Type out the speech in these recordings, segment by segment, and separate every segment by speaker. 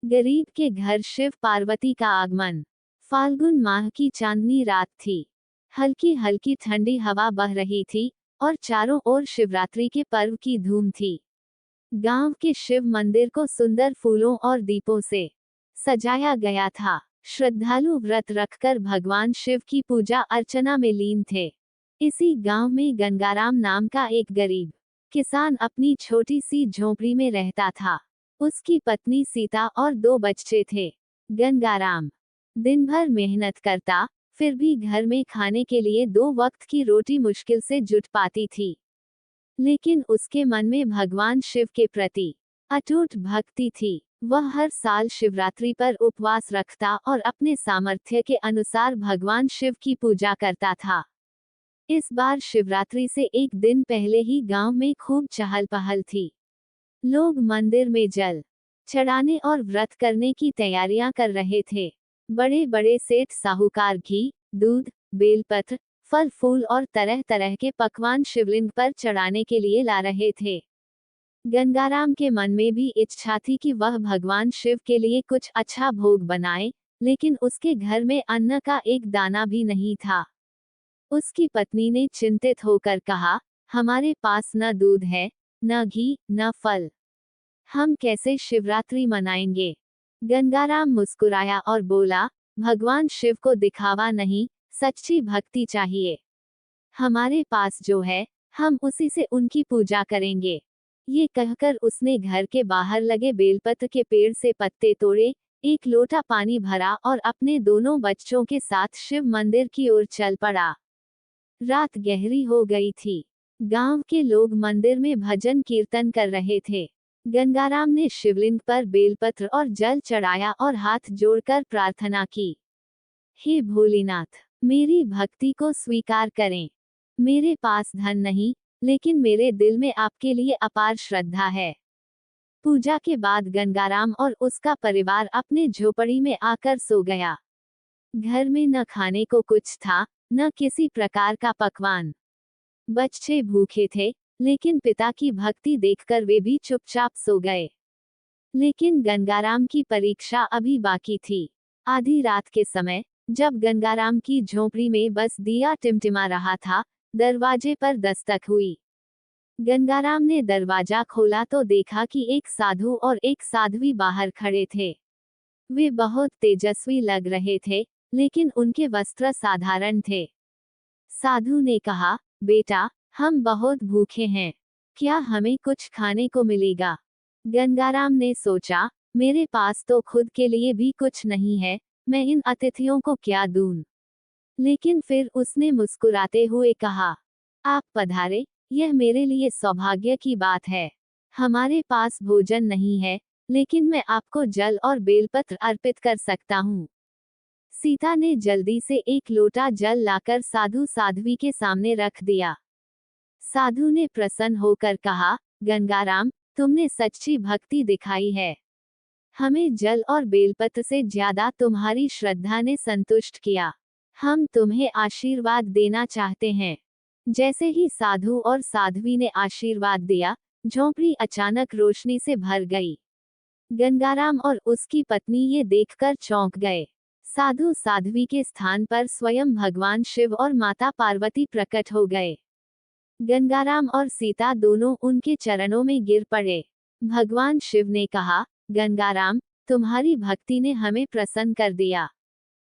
Speaker 1: गरीब के घर शिव पार्वती का आगमन। फाल्गुन माह की चांदनी रात थी। हल्की हल्की ठंडी हवा बह रही थी और चारों ओर शिवरात्रि के पर्व की धूम थी। गांव के शिव मंदिर को सुंदर फूलों और दीपों से सजाया गया था। श्रद्धालु व्रत रखकर भगवान शिव की पूजा अर्चना में लीन थे। इसी गांव में गंगाराम नाम का एक गरीब किसान अपनी छोटी सी झोपड़ी में रहता था। उसकी पत्नी सीता और 2 बच्चे थे। गंगाराम दिन भर मेहनत करता, फिर भी घर में खाने के लिए 2 वक्त की रोटी मुश्किल से जुट पाती थी। लेकिन उसके मन में भगवान शिव के प्रति अटूट भक्ति थी। वह हर साल शिवरात्रि पर उपवास रखता और अपने सामर्थ्य के अनुसार भगवान शिव की पूजा करता था। इस बार शिवरात्रि से एक दिन पहले ही गांव में खूब चहल पहल थी। लोग मंदिर में जल चढ़ाने और व्रत करने की तैयारियां कर रहे थे। बड़े बड़े सेठ साहूकार घी, दूध, बेलपत्र, फल फूल और तरह तरह के पकवान शिवलिंग पर चढ़ाने के लिए ला रहे थे। गंगाराम के मन में भी इच्छा थी कि वह भगवान शिव के लिए कुछ अच्छा भोग बनाए, लेकिन उसके घर में अन्न का एक दाना भी नहीं था। उसकी पत्नी ने चिंतित होकर कहा, हमारे पास न दूध है, न घी, न फल। हम कैसे शिवरात्रि मनाएंगे? गंगाराम मुस्कुराया और बोला, भगवान शिव को दिखावा नहीं, सच्ची भक्ति चाहिए। हमारे पास जो है, हम उसी से उनकी पूजा करेंगे। ये कहकर उसने घर के बाहर लगे बेलपत्र के पेड़ से पत्ते तोड़े, 1 लोटा पानी भरा और अपने दोनों बच्चों के साथ शिव मंदिर की ओर चल पड़ा। रात गहरी हो गई थी। गांव के लोग मंदिर में भजन कीर्तन कर रहे थे। गंगाराम ने शिवलिंग पर बेलपत्र और जल चढ़ाया और हाथ जोड़कर प्रार्थना की। हे भोलेनाथ, मेरी भक्ति को स्वीकार करें। मेरे पास धन नहीं, लेकिन मेरे दिल में आपके लिए अपार श्रद्धा है। पूजा के बाद गंगाराम और उसका परिवार अपने झोपड़ी में आकर सो गया। घर में न खाने को कुछ था, न किसी प्रकार का पकवान। बच्चे भूखे थे, लेकिन पिता की भक्ति देखकर वे भी चुपचाप सो गए। लेकिन गंगाराम की परीक्षा अभी बाकी थी। आधी रात के समय, जब गंगाराम की झोपड़ी में बस दिया टिमटिमा रहा था, दरवाजे पर दस्तक हुई। गंगाराम ने दरवाजा खोला तो देखा कि एक साधु और एक साध्वी बाहर खड़े थे। वे बहुत तेजस्वी लग रहे थे, लेकिन उनके वस्त्र साधारण थे। साधु ने कहा, बेटा, हम बहुत भूखे हैं। क्या हमें कुछ खाने को मिलेगा? गंगाराम ने सोचा, मेरे पास तो खुद के लिए भी कुछ नहीं है, मैं इन अतिथियों को क्या दूं? लेकिन फिर उसने मुस्कुराते हुए कहा, आप पधारे, यह मेरे लिए सौभाग्य की बात है। हमारे पास भोजन नहीं है, लेकिन मैं आपको जल और बेलपत्र अर्पित कर सकता हूँ। सीता ने जल्दी से 1 लोटा जल लाकर साधु साध्वी के सामने रख दिया। साधु ने प्रसन्न होकर कहा, गंगाराम, तुमने सच्ची भक्ति दिखाई है। हमें जल और बेलपत्र से ज्यादा तुम्हारी श्रद्धा ने संतुष्ट किया। हम तुम्हें आशीर्वाद देना चाहते हैं। जैसे ही साधु और साध्वी ने आशीर्वाद दिया, झोंपड़ी अचानक रोशनी से भर गई। गंगाराम और उसकी पत्नी ये देखकर चौंक गए। साधु साध्वी के स्थान पर स्वयं भगवान शिव और माता पार्वती प्रकट हो गए। गंगाराम और सीता दोनों उनके चरणों में गिर पड़े। भगवान शिव ने कहा, गंगाराम, तुम्हारी भक्ति ने हमें प्रसन्न कर दिया।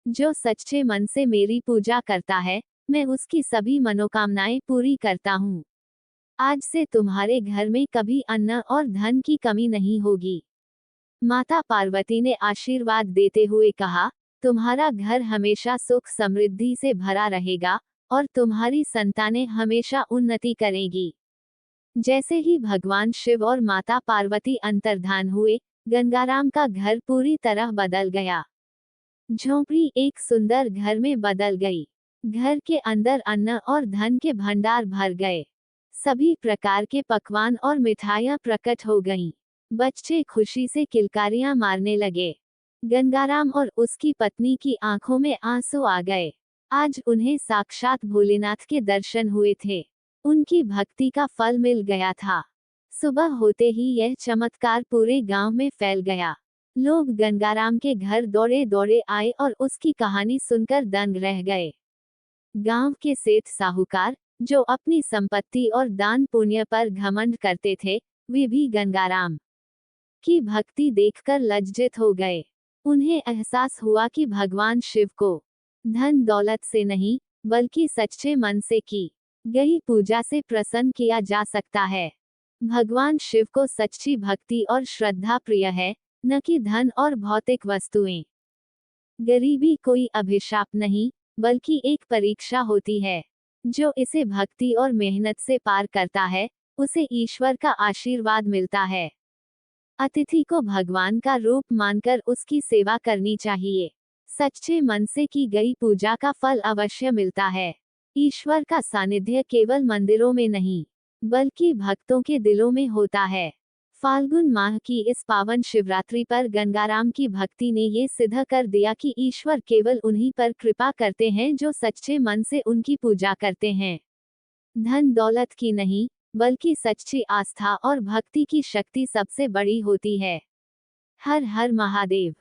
Speaker 1: जो सच्चे मन से मेरी पूजा करता है, मैं उसकी सभी मनोकामनाएं पूरी करता हूँ। आज से तुम्हारे घर में कभी अन्न और धन की कमी नहीं होगी। माता पार्वती ने आशीर्वाद देते हुए कहा, तुम्हारा घर हमेशा सुख समृद्धि से भरा रहेगा और तुम्हारी संतानें हमेशा उन्नति करेगी। जैसे ही भगवान शिव और माता पार्वती अंतर्धान हुए, गंगाराम का घर पूरी तरह बदल गया। झोंपड़ी एक सुंदर घर में बदल गई। घर के अंदर अन्न और धन के भंडार भर गए। सभी प्रकार के पकवान और मिठाइयां प्रकट हो गईं। बच्चे खुशी से किलकारियां मारने लगे। गंगाराम और उसकी पत्नी की आंखों में आंसू आ गए। आज उन्हें साक्षात भोलेनाथ के दर्शन हुए थे। उनकी भक्ति का फल मिल गया था। सुबह होते ही यह चमत्कार पूरे गांव में फैल गया। लोग गंगाराम के घर दौड़े दौड़े आए और उसकी कहानी सुनकर दंग रह गए। गांव के सेठ साहूकार, जो अपनी संपत्ति और दान पुण्य पर घमंड करते थे, वे भी गंगाराम की भक्ति देखकर लज्जित हो गए। उन्हें एहसास हुआ कि भगवान शिव को धन दौलत से नहीं, बल्कि सच्चे मन से की गई पूजा से प्रसन्न किया जा सकता है। भगवान शिव को सच्ची भक्ति और श्रद्धा प्रिय है, न कि धन और भौतिक वस्तुएं। गरीबी कोई अभिशाप नहीं, बल्कि एक परीक्षा होती है। जो इसे भक्ति और मेहनत से पार करता है, उसे ईश्वर का आशीर्वाद मिलता है। अतिथि को भगवान का रूप मानकर उसकी सेवा करनी चाहिए। सच्चे मन से की गई पूजा का फल अवश्य मिलता है। ईश्वर का सानिध्य केवल मंदिरों में नहीं, बल्कि भक्तों के दिलों में होता है। फाल्गुन माह की इस पावन शिवरात्रि पर गंगाराम की भक्ति ने ये सिद्ध कर दिया कि ईश्वर केवल उन्हीं पर कृपा करते हैं जो सच्चे मन से उनकी पूजा करते हैं। धन दौलत की नहीं, बल्कि सच्ची आस्था और भक्ति की शक्ति सबसे बड़ी होती है। हर हर महादेव।